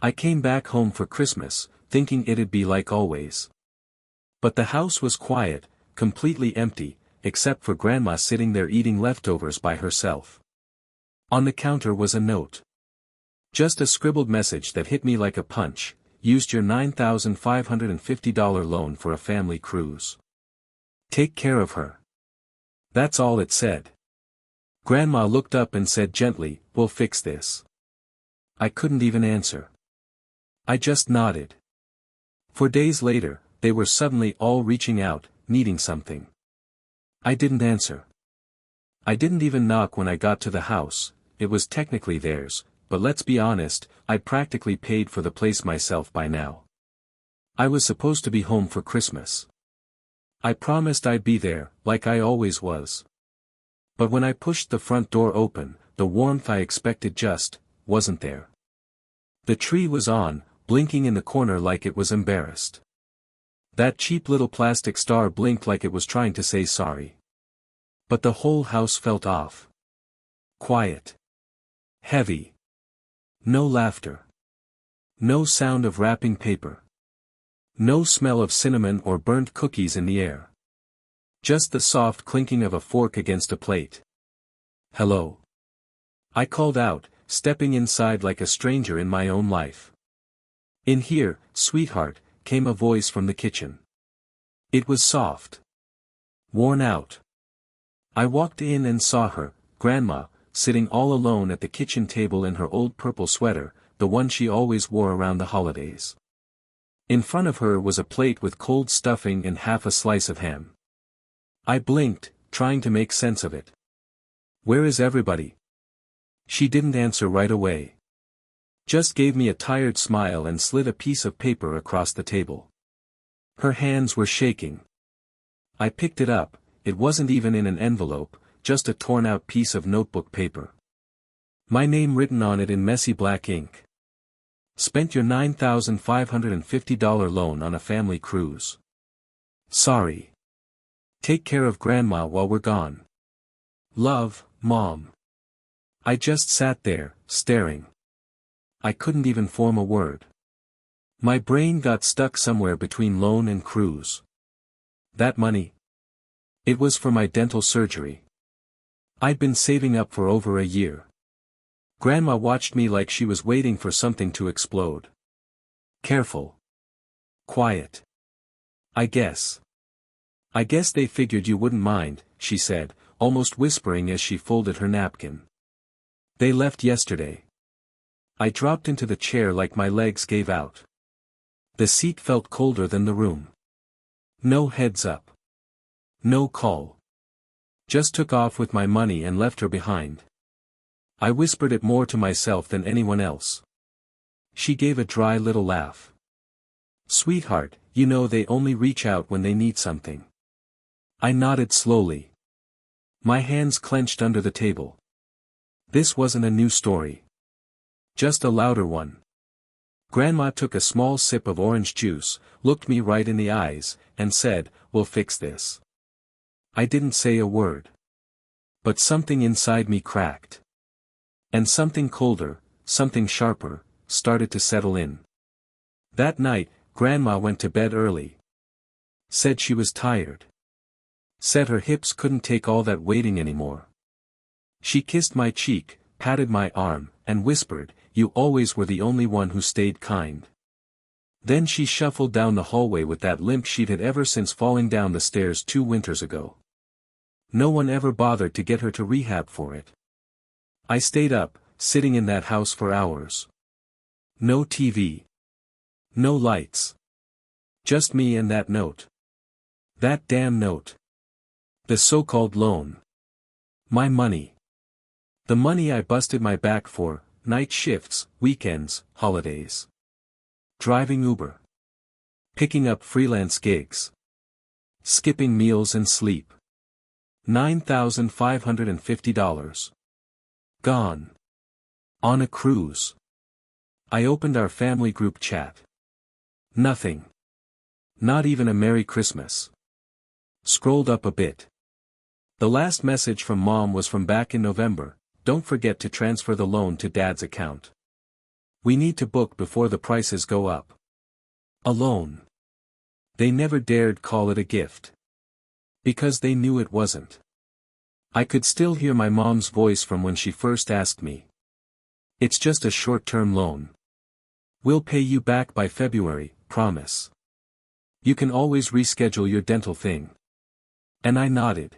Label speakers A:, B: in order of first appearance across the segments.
A: I came back home for Christmas, thinking it'd be like always. But the house was quiet, completely empty, except for Grandma sitting there eating leftovers by herself. On the counter was a note. Just a scribbled message that hit me like a punch: used your $9,550 loan for a family cruise. Take care of her. That's all it said. Grandma looked up and said gently, "We'll fix this." I couldn't even answer. I just nodded. For days later, they were suddenly all reaching out, needing something. I didn't answer. I didn't even knock when I got to the house. It was technically theirs, but let's be honest, I'd practically paid for the place myself by now. I was supposed to be home for Christmas. I promised I'd be there, like I always was. But when I pushed the front door open, the warmth I expected just wasn't there. The tree was on, blinking in the corner like it was embarrassed. That cheap little plastic star blinked like it was trying to say sorry. But the whole house felt off. Quiet. Heavy. No laughter. No sound of wrapping paper. No smell of cinnamon or burnt cookies in the air. Just the soft clinking of a fork against a plate. "Hello." I called out, stepping inside like a stranger in my own life. "In here, sweetheart," came a voice from the kitchen. It was soft. Worn out. I walked in and saw her, Grandma, sitting all alone at the kitchen table in her old purple sweater, the one she always wore around the holidays. In front of her was a plate with cold stuffing and half a slice of ham. I blinked, trying to make sense of it. "Where is everybody?" She didn't answer right away. Just gave me a tired smile and slid a piece of paper across the table. Her hands were shaking. I picked it up. It wasn't even in an envelope, just a torn-out piece of notebook paper. My name written on it in messy black ink. "Spent your $9,550 loan on a family cruise. Sorry. Take care of Grandma while we're gone. Love, Mom." I just sat there, staring. I couldn't even form a word. My brain got stuck somewhere between loan and cruise. That money? It was for my dental surgery. I'd been saving up for over a year. Grandma watched me like she was waiting for something to explode. "Careful. Quiet. I guess they figured you wouldn't mind," she said, almost whispering as she folded her napkin. "They left yesterday." I dropped into the chair like my legs gave out. The seat felt colder than the room. No heads up. No call. Just took off with my money and left her behind. I whispered it more to myself than anyone else. She gave a dry little laugh. "Sweetheart, you know they only reach out when they need something." I nodded slowly. My hands clenched under the table. This wasn't a new story. Just a louder one. Grandma took a small sip of orange juice, looked me right in the eyes, and said, "We'll fix this." I didn't say a word. But something inside me cracked. And something colder, something sharper, started to settle in. That night, Grandma went to bed early. Said she was tired. Said her hips couldn't take all that waiting anymore. She kissed my cheek, patted my arm, and whispered, "You always were the only one who stayed kind." Then she shuffled down the hallway with that limp she'd had ever since falling down the stairs 2 winters ago. No one ever bothered to get her to rehab for it. I stayed up, sitting in that house for hours. No TV. No lights. Just me and that note. That damn note. The so-called loan. My money. The money I busted my back for, night shifts, weekends, holidays. Driving Uber. Picking up freelance gigs. Skipping meals and sleep. $9,550. Gone. On a cruise. I opened our family group chat. Nothing. Not even a Merry Christmas. Scrolled up a bit. The last message from Mom was from back in November: "Don't forget to transfer the loan to Dad's account." We need to book before the prices go up. Alone. They never dared call it a gift. Because they knew it wasn't. I could still hear my mom's voice from when she first asked me. It's just a short-term loan. We'll pay you back by February, promise. You can always reschedule your dental thing. And I nodded.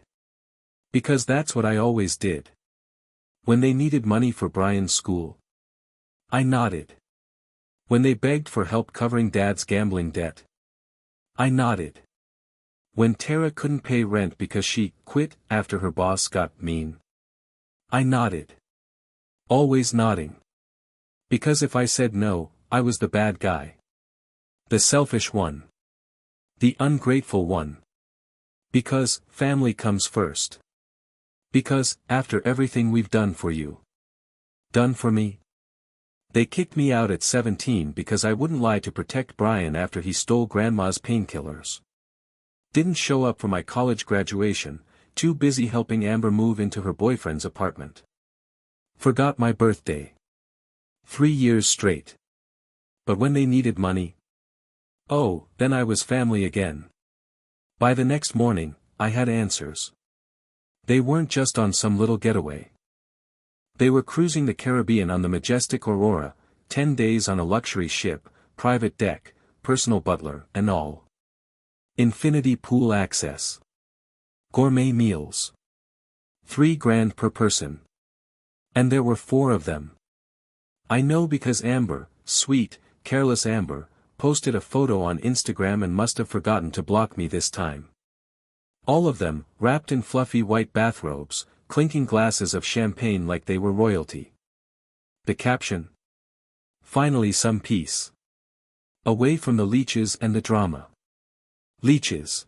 A: Because that's what I always did. When they needed money for Brian's school. I nodded. When they begged for help covering Dad's gambling debt. I nodded. When Tara couldn't pay rent because she quit after her boss got mean. I nodded. Always nodding. Because if I said no, I was the bad guy. The selfish one. The ungrateful one. Because family comes first. Because, after everything we've done for you. Done for me? They kicked me out at 17 because I wouldn't lie to protect Brian after he stole Grandma's painkillers. Didn't show up for my college graduation, too busy helping Amber move into her boyfriend's apartment. Forgot my birthday. 3 years straight. But when they needed money. Oh, then I was family again. By the next morning, I had answers. They weren't just on some little getaway. They were cruising the Caribbean on the majestic Aurora, 10 days on a luxury ship, private deck, personal butler, and all. Infinity pool access. Gourmet meals. $3,000 per person. And there were 4 of them. I know because Amber, sweet, careless Amber, posted a photo on Instagram and must have forgotten to block me this time. All of them, wrapped in fluffy white bathrobes, clinking glasses of champagne like they were royalty. The caption? Finally some peace. Away from the leeches and the drama. Leeches.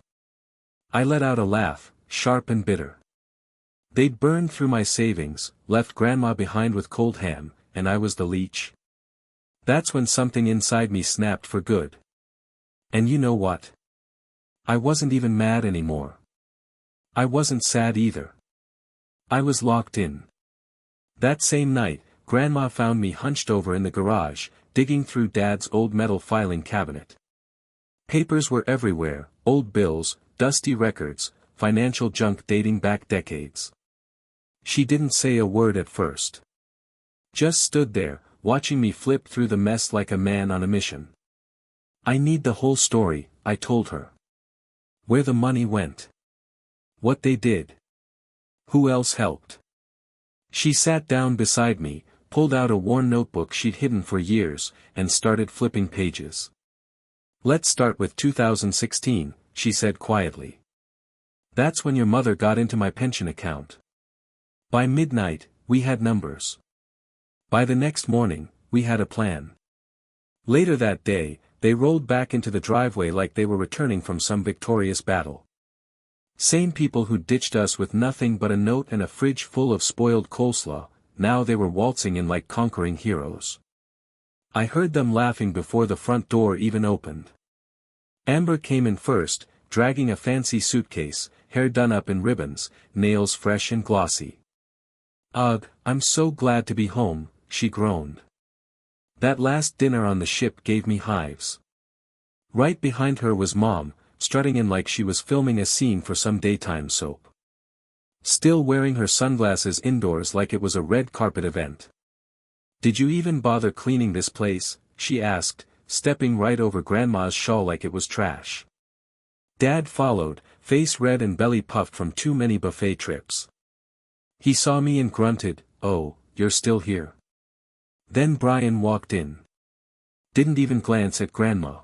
A: I let out a laugh, sharp and bitter. They'd burned through my savings, left Grandma behind with cold ham, and I was the leech. That's when something inside me snapped for good. And you know what? I wasn't even mad anymore. I wasn't sad either. I was locked in. That same night, Grandma found me hunched over in the garage, digging through Dad's old metal filing cabinet. Papers were everywhere, old bills, dusty records, financial junk dating back decades. She didn't say a word at first. Just stood there, watching me flip through the mess like a man on a mission. I need the whole story, I told her. Where the money went. What they did. Who else helped? She sat down beside me, pulled out a worn notebook she'd hidden for years, and started flipping pages. Let's start with 2016, she said quietly. That's when your mother got into my pension account. By midnight, we had numbers. By the next morning, we had a plan. Later that day, they rolled back into the driveway like they were returning from some victorious battle. Same people who ditched us with nothing but a note and a fridge full of spoiled coleslaw, now they were waltzing in like conquering heroes. I heard them laughing before the front door even opened. Amber came in first, dragging a fancy suitcase, hair done up in ribbons, nails fresh and glossy. Ugh, I'm so glad to be home, she groaned. That last dinner on the ship gave me hives. Right behind her was Mom, strutting in like she was filming a scene for some daytime soap. Still wearing her sunglasses indoors like it was a red carpet event. Did you even bother cleaning this place? She asked, stepping right over Grandma's shawl like it was trash. Dad followed, face red and belly puffed from too many buffet trips. He saw me and grunted, "Oh, you're still here." Then Brian walked in. Didn't even glance at Grandma.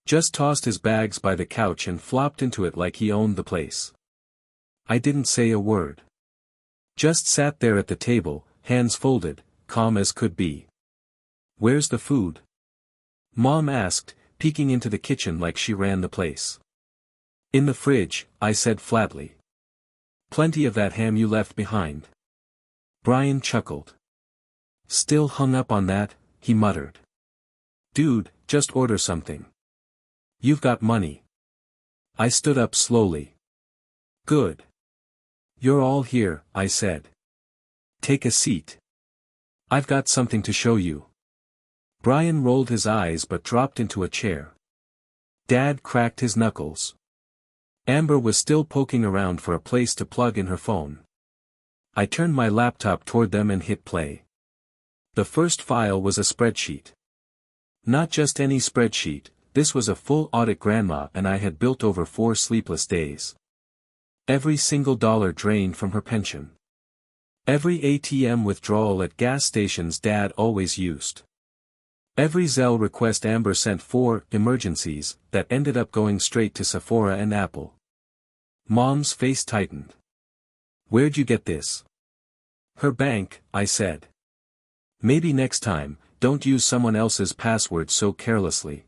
A: Just tossed his bags by the couch and flopped into it like he owned the place. I didn't say a word. Just sat there at the table, hands folded, calm as could be. "Where's the food?" Mom asked, peeking into the kitchen like she ran the place. "In the fridge," I said flatly. "Plenty of that ham you left behind." Brian chuckled. "Still hung up on that?" he muttered. "Dude, just order something. You've got money." I stood up slowly. "Good. You're all here," I said. "Take a seat. I've got something to show you." Brian rolled his eyes but dropped into a chair. Dad cracked his knuckles. Amber was still poking around for a place to plug in her phone. I turned my laptop toward them and hit play. The first file was a spreadsheet. Not just any spreadsheet, this was a full audit Grandma and I had built over 4 sleepless days. Every single dollar drained from her pension. Every ATM withdrawal at gas stations Dad always used. Every Zelle request Amber sent for emergencies that ended up going straight to Sephora and Apple. Mom's face tightened. Where'd you get this? Her bank, I said. Maybe next time, don't use someone else's password so carelessly.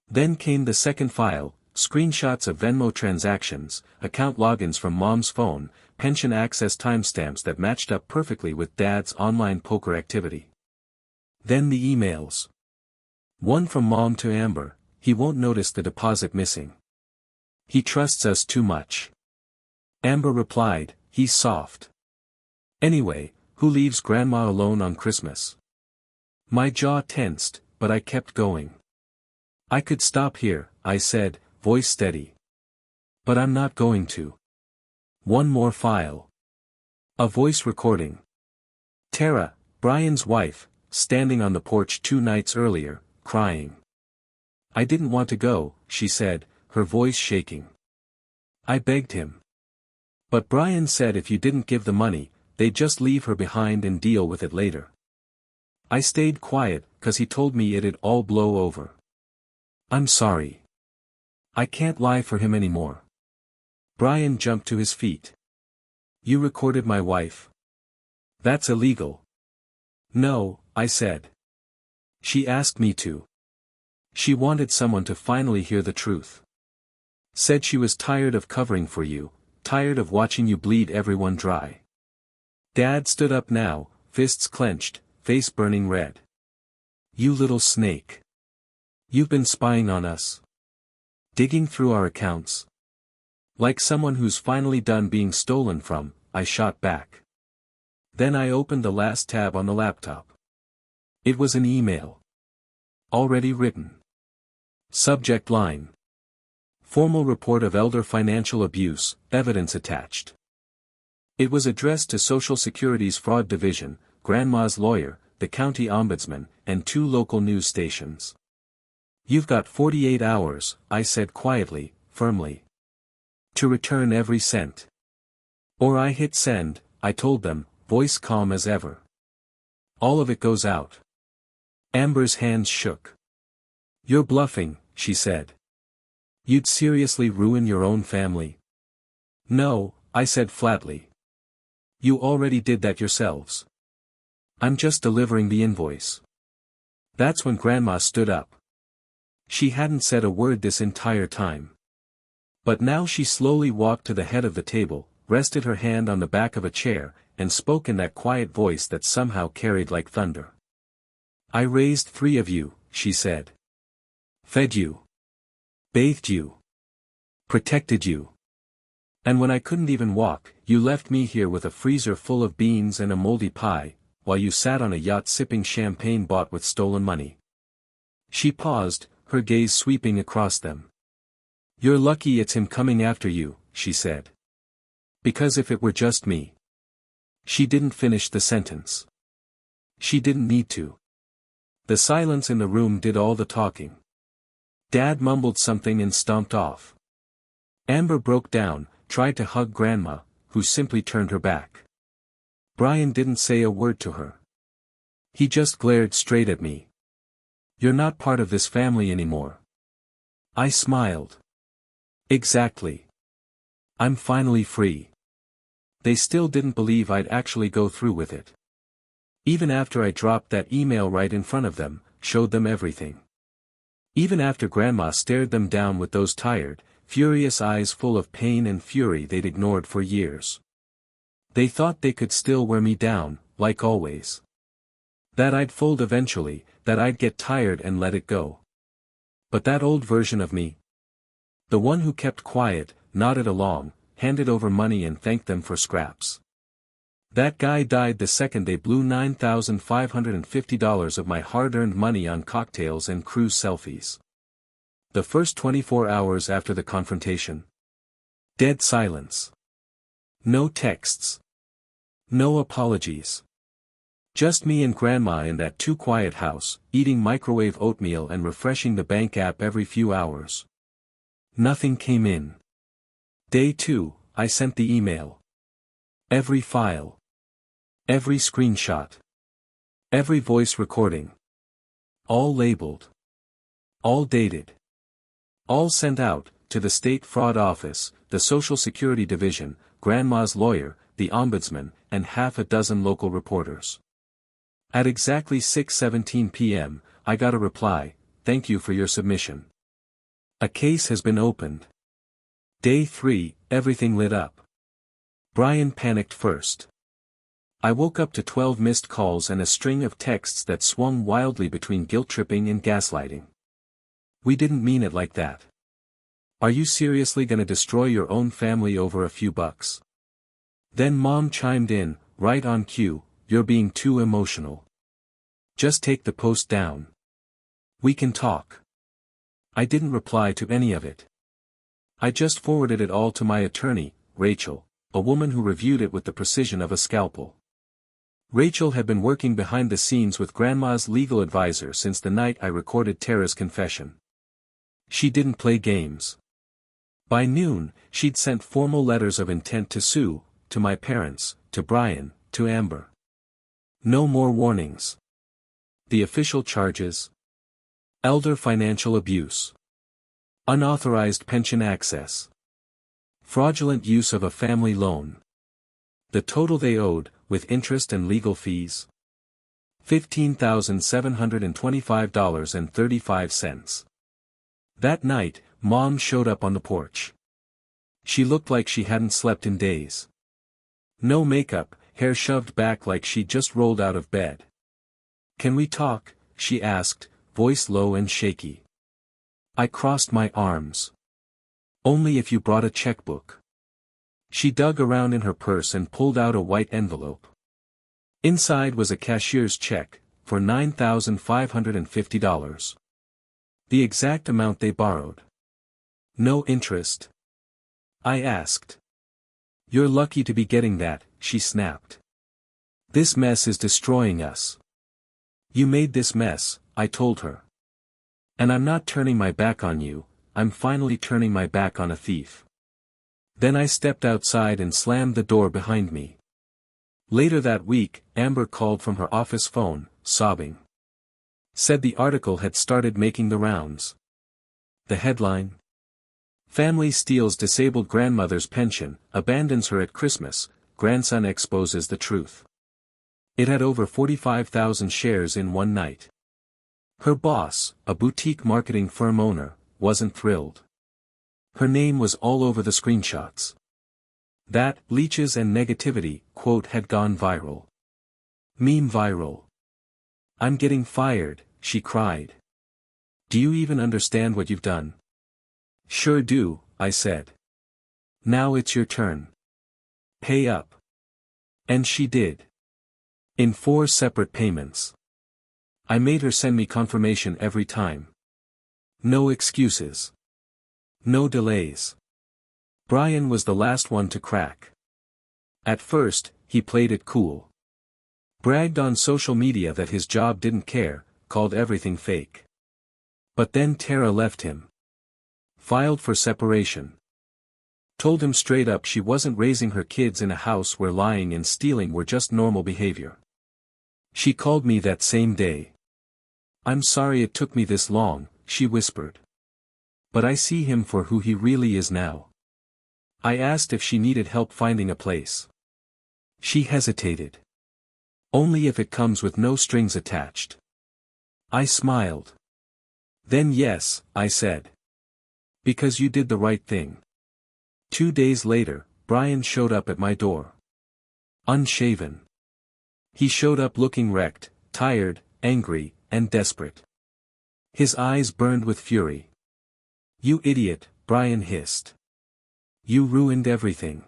A: Then came the second file, screenshots of Venmo transactions, account logins from Mom's phone, pension access timestamps that matched up perfectly with Dad's online poker activity. Then the emails. One from Mom to Amber, he won't notice the deposit missing. He trusts us too much. Amber replied, he's soft. Anyway, who leaves Grandma alone on Christmas? My jaw tensed, but I kept going. I could stop here, I said, voice steady. But I'm not going to. One more file. A voice recording. Tara, Brian's wife, standing on the porch 2 nights earlier, crying. I didn't want to go, she said, her voice shaking. I begged him. But Brian said if you didn't give the money, they'd just leave her behind and deal with it later. I stayed quiet, 'cause he told me it'd all blow over. I'm sorry. I can't lie for him anymore. Brian jumped to his feet. You recorded my wife. That's illegal. No, I said. She asked me to. She wanted someone to finally hear the truth. Said she was tired of covering for you, tired of watching you bleed everyone dry. Dad stood up now, fists clenched, face burning red. You little snake. You've been spying on us. Digging through our accounts. Like someone who's finally done being stolen from, I shot back. Then I opened the last tab on the laptop. It was an email. Already written. Subject line. Formal report of elder financial abuse, evidence attached. It was addressed to Social Security's Fraud Division, Grandma's lawyer, the county ombudsman, and 2 local news stations. You've got 48 hours, I said quietly, firmly. To return every cent. Or I hit send, I told them, voice calm as ever. All of it goes out. Amber's hands shook. You're bluffing, she said. You'd seriously ruin your own family? No, I said flatly. You already did that yourselves. I'm just delivering the invoice. That's when Grandma stood up. She hadn't said a word this entire time. But now she slowly walked to the head of the table, rested her hand on the back of a chair, and spoke in that quiet voice that somehow carried like thunder. I raised 3 of you, she said. Fed you. Bathed you. Protected you. And when I couldn't even walk, you left me here with a freezer full of beans and a moldy pie, while you sat on a yacht sipping champagne bought with stolen money. She paused, her gaze sweeping across them. You're lucky it's him coming after you, she said. Because if it were just me. She didn't finish the sentence. She didn't need to. The silence in the room did all the talking. Dad mumbled something and stomped off. Amber broke down, tried to hug Grandma, who simply turned her back. Brian didn't say a word to her. He just glared straight at me. You're not part of this family anymore. I smiled. Exactly. I'm finally free. They still didn't believe I'd actually go through with it. Even after I dropped that email right in front of them, showed them everything. Even after Grandma stared them down with those tired, furious eyes full of pain and fury they'd ignored for years. They thought they could still wear me down, like always. That I'd fold eventually, that I'd get tired and let it go. But that old version of me, the one who kept quiet, nodded along, handed over money and thanked them for scraps. That guy died the second they blew $9,550 of my hard-earned money on cocktails and cruise selfies. The first 24 hours after the confrontation. Dead silence. No texts. No apologies. Just me and Grandma in that too-quiet house, eating microwave oatmeal and refreshing the bank app every few hours. Nothing came in. Day 2, I sent the email. Every file. Every screenshot. Every voice recording. All labeled. All dated. All sent out, to the State Fraud Office, the Social Security Division, Grandma's lawyer, the Ombudsman, and half a dozen local reporters. At exactly 6:17 p.m., I got a reply, "Thank you for your submission. A case has been opened." Day 3, everything lit up. Brian panicked first. I woke up to 12 missed calls and a string of texts that swung wildly between guilt-tripping and gaslighting. "We didn't mean it like that. Are you seriously gonna destroy your own family over a few bucks?" Then Mom chimed in, right on cue, "You're being too emotional. Just take the post down. We can talk." I didn't reply to any of it. I just forwarded it all to my attorney, Rachel, a woman who reviewed it with the precision of a scalpel. Rachel had been working behind the scenes with Grandma's legal advisor since the night I recorded Tara's confession. She didn't play games. By noon, she'd sent formal letters of intent to sue, to my parents, to Brian, to Amber. No more warnings. The official charges: elder financial abuse, unauthorized pension access, fraudulent use of a family loan. The total they owed, with interest and legal fees: $15,725.35. That night, Mom showed up on the porch. She looked like she hadn't slept in days. No makeup, hair shoved back like she just rolled out of bed. "Can we talk?" she asked, voice low and shaky. I crossed my arms. "Only if you brought a checkbook." She dug around in her purse and pulled out a white envelope. Inside was a cashier's check, for $9,550. The exact amount they borrowed. "No interest?" I asked. "You're lucky to be getting that," she snapped. "This mess is destroying us." "You made this mess," I told her. "And I'm not turning my back on you, I'm finally turning my back on a thief." Then I stepped outside and slammed the door behind me. Later that week, Amber called from her office phone, sobbing. Said the article had started making the rounds. The headline: "Family steals disabled grandmother's pension, abandons her at Christmas, grandson exposes the truth." It had over 45,000 shares in one night. Her boss, a boutique marketing firm owner, wasn't thrilled. Her name was all over the screenshots. That "leeches and negativity" quote had gone viral. Meme viral. "I'm getting fired," she cried. "Do you even understand what you've done?" "Sure do," I said. "Now it's your turn. Pay up." And she did. In 4 separate payments. I made her send me confirmation every time. No excuses. No delays. Brian was the last one to crack. At first, he played it cool. Bragged on social media that his job didn't care, called everything fake. But then Tara left him. Filed for separation. Told him straight up she wasn't raising her kids in a house where lying and stealing were just normal behavior. She called me that same day. "I'm sorry it took me this long," she whispered. "But I see him for who he really is now." I asked if she needed help finding a place. She hesitated. "Only if it comes with no strings attached." I smiled. "Then yes," I said. "Because you did the right thing." 2 days later, Brian showed up at my door. Unshaven. He showed up looking wrecked, tired, angry, and desperate. His eyes burned with fury. "You idiot," Brian hissed. "You ruined everything."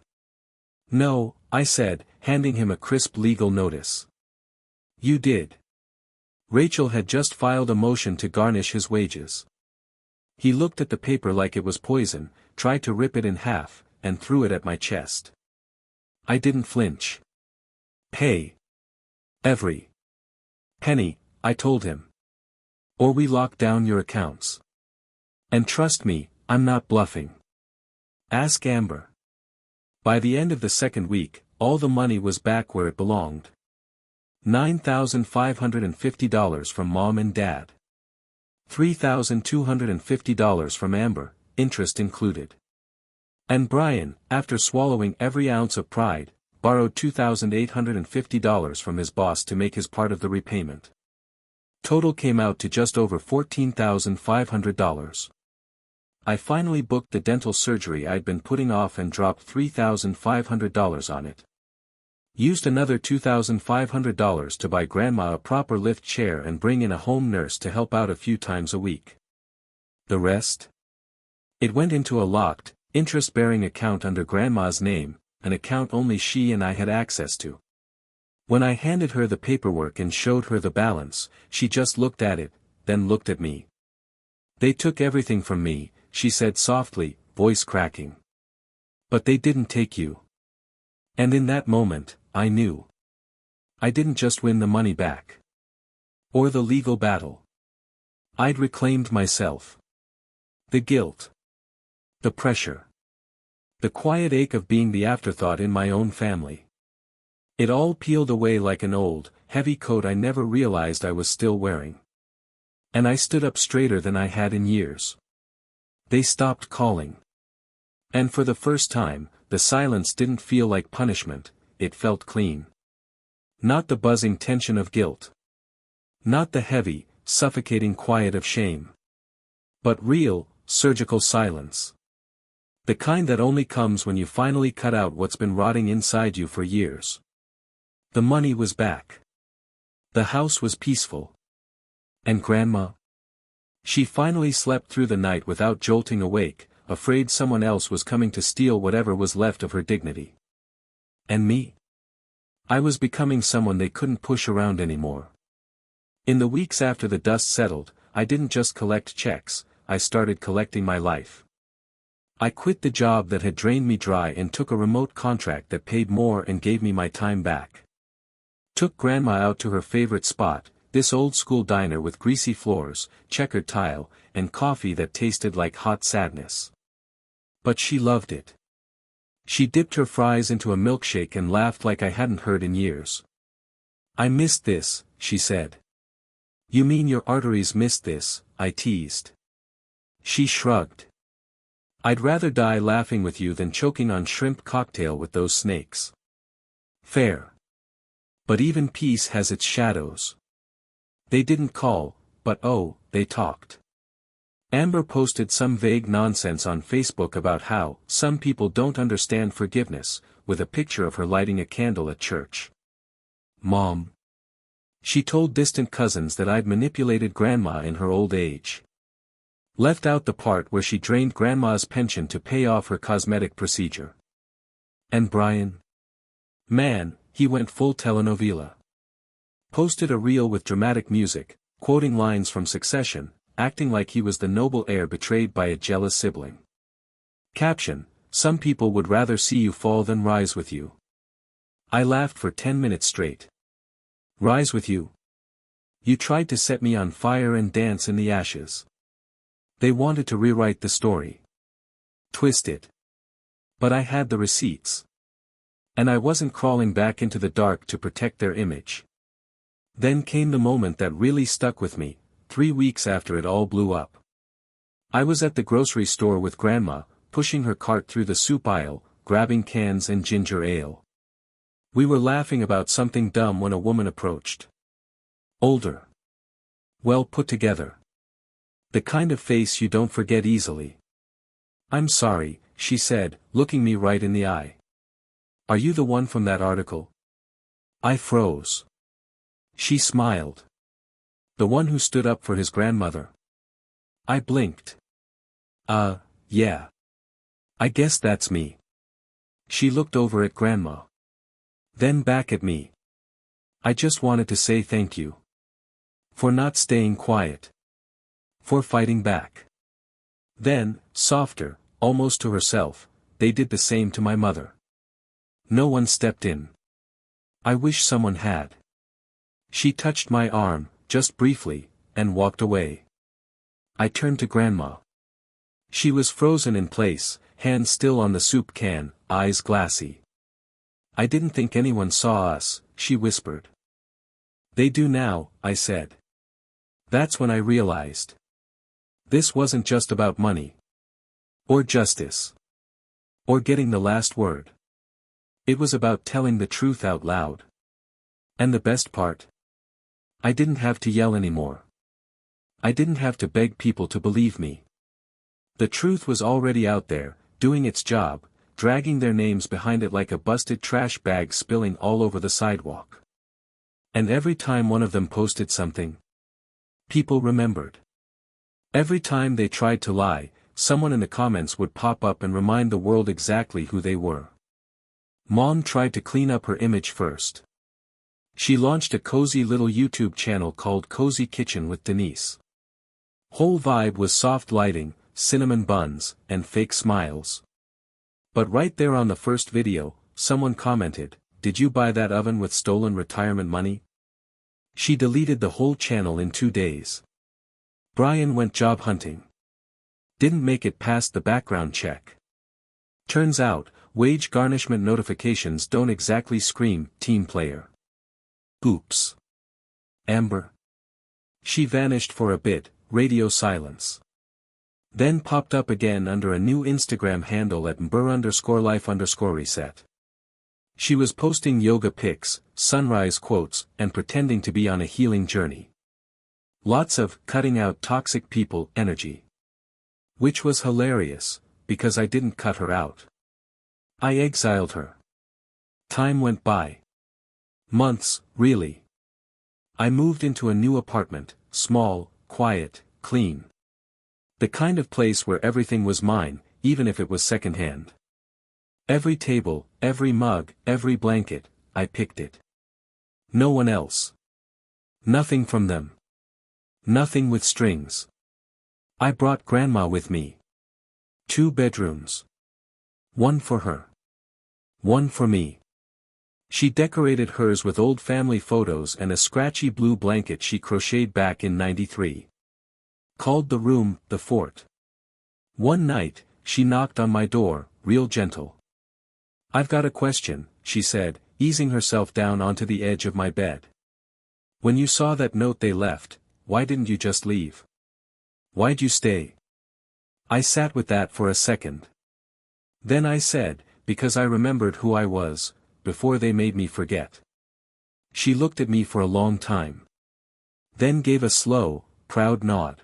A: "No," I said, handing him a crisp legal notice. You did. Rachel had just filed a motion to garnish his wages. He looked at the paper like it was poison, tried to rip it in half, and threw it at my chest. I didn't flinch. Pay. Every penny, I told him. Or we lock down your accounts. And trust me, I'm not bluffing. Ask Amber. By the end of the second week, all the money was back where it belonged. $9,550 from Mom and Dad. $3,250 from Amber, interest included. And Brian, after swallowing every ounce of pride, borrowed $2,850 from his boss to make his part of the repayment. Total came out to just over $14,500. I finally booked the dental surgery I'd been putting off and dropped $3,500 on it. Used another $2,500 to buy Grandma a proper lift chair and bring in a home nurse to help out a few times a week. The rest? It went into a locked, interest-bearing account under Grandma's name, an account only she and I had access to. When I handed her the paperwork and showed her the balance, she just looked at it, then looked at me. They took everything from me, she said softly, voice cracking. But they didn't take you. And in that moment, I knew. I didn't just win the money back. Or the legal battle. I'd reclaimed myself. The guilt. The pressure. The quiet ache of being the afterthought in my own family. It all peeled away like an old, heavy coat I never realized I was still wearing. And I stood up straighter than I had in years. They stopped calling. And for the first time, the silence didn't feel like punishment, it felt clean. Not the buzzing tension of guilt. Not the heavy, suffocating quiet of shame. But real, surgical silence. The kind that only comes when you finally cut out what's been rotting inside you for years. The money was back. The house was peaceful. And Grandma? She finally slept through the night without jolting awake, afraid someone else was coming to steal whatever was left of her dignity. And me? I was becoming someone they couldn't push around anymore. In the weeks after the dust settled, I didn't just collect checks, I started collecting my life. I quit the job that had drained me dry and took a remote contract that paid more and gave me my time back. Took Grandma out to her favorite spot, this old-school diner with greasy floors, checkered tile, and coffee that tasted like hot sadness. But she loved it. She dipped her fries into a milkshake and laughed like I hadn't heard in years. I missed this, she said. You mean your arteries missed this, I teased. She shrugged. I'd rather die laughing with you than choking on shrimp cocktail with those snakes. Fair. But even peace has its shadows. They didn't call, but oh, they talked. Amber posted some vague nonsense on Facebook about how some people don't understand forgiveness, with a picture of her lighting a candle at church. Mom. She told distant cousins that I'd manipulated Grandma in her old age. Left out the part where she drained Grandma's pension to pay off her cosmetic procedure. And Brian? Man, he went full telenovela. Posted a reel with dramatic music, quoting lines from Succession, acting like he was the noble heir betrayed by a jealous sibling. Caption: some people would rather see you fall than rise with you. I laughed for 10 minutes straight. Rise with you? You tried to set me on fire and dance in the ashes. They wanted to rewrite the story. Twist it. But I had the receipts. And I wasn't crawling back into the dark to protect their image. Then came the moment that really stuck with me, 3 weeks after it all blew up. I was at the grocery store with Grandma, pushing her cart through the soup aisle, grabbing cans and ginger ale. We were laughing about something dumb when a woman approached. Older. Well put together. The kind of face you don't forget easily. I'm sorry, she said, looking me right in the eye. Are you the one from that article? I froze. She smiled. The one who stood up for his grandmother. I blinked. Yeah. I guess that's me. She looked over at Grandma. Then back at me. I just wanted to say thank you. For not staying quiet. For fighting back. Then, softer, almost to herself, they did the same to my mother. No one stepped in. I wish someone had. She touched my arm, just briefly, and walked away. I turned to Grandma. She was frozen in place, hands still on the soup can, eyes glassy. I didn't think anyone saw us, she whispered. They do now, I said. That's when I realized. This wasn't just about money. Or justice. Or getting the last word. It was about telling the truth out loud. And the best part? I didn't have to yell anymore. I didn't have to beg people to believe me. The truth was already out there, doing its job, dragging their names behind it like a busted trash bag spilling all over the sidewalk. And every time one of them posted something, people remembered. Every time they tried to lie, someone in the comments would pop up and remind the world exactly who they were. Mom tried to clean up her image first. She launched a cozy little YouTube channel called Cozy Kitchen with Denise. Whole vibe was soft lighting, cinnamon buns, and fake smiles. But right there on the first video, someone commented, "Did you buy that oven with stolen retirement money?" She deleted the whole channel in 2 days. Brian went job hunting. Didn't make it past the background check. Turns out, wage garnishment notifications don't exactly scream, team player. Oops. Amber. She vanished for a bit, radio silence. Then popped up again under a new Instagram handle at mbur_life_reset. She was posting yoga pics, sunrise quotes, and pretending to be on a healing journey. Lots of cutting out toxic people energy. Which was hilarious, because I didn't cut her out. I exiled her. Time went by. Months, really. I moved into a new apartment, small, quiet, clean. The kind of place where everything was mine, even if it was secondhand. Every table, every mug, every blanket, I picked it. No one else. Nothing from them. Nothing with strings. I brought Grandma with me. 2 bedrooms. One for her. One for me. She decorated hers with old family photos and a scratchy blue blanket she crocheted back in '93. Called the room, the fort. One night, she knocked on my door, real gentle. "I've got a question," she said, easing herself down onto the edge of my bed. "When you saw that note they left, why didn't you just leave? Why'd you stay?" I sat with that for a second. Then I said, "Because I remembered who I was, before they made me forget." She looked at me for a long time. Then gave a slow, proud nod.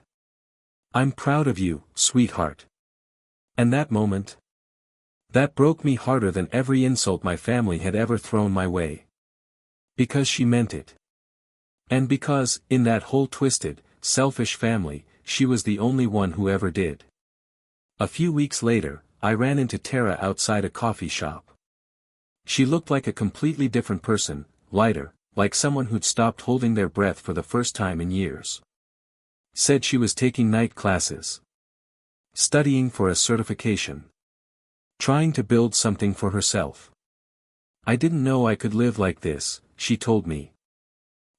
A: "I'm proud of you, sweetheart." And that moment? That broke me harder than every insult my family had ever thrown my way. Because she meant it. And because, in that whole twisted, selfish family, she was the only one who ever did. A few weeks later, I ran into Tara outside a coffee shop. She looked like a completely different person, lighter, like someone who'd stopped holding their breath for the first time in years. Said she was taking night classes. Studying for a certification. Trying to build something for herself. "I didn't know I could live like this," she told me.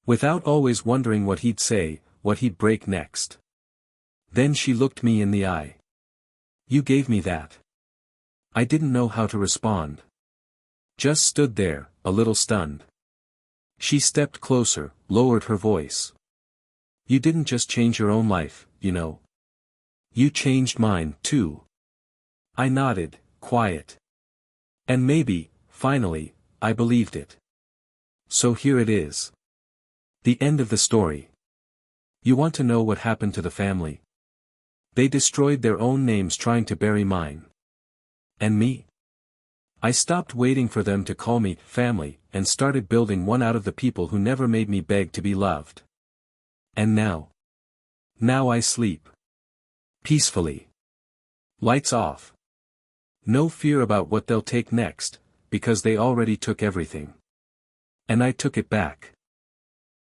A: Without always wondering what he'd say, what he'd break next. Then she looked me in the eye. "You gave me that." I didn't know how to respond. Just stood there, a little stunned. She stepped closer, lowered her voice. "You didn't just change your own life, you know. You changed mine, too." I nodded, quiet. And maybe, finally, I believed it. So here it is. The end of the story. You want to know what happened to the family? They destroyed their own names trying to bury mine. And me? I stopped waiting for them to call me family and started building one out of the people who never made me beg to be loved. And now? Now I sleep. Peacefully. Lights off. No fear about what they'll take next, because they already took everything. And I took it back.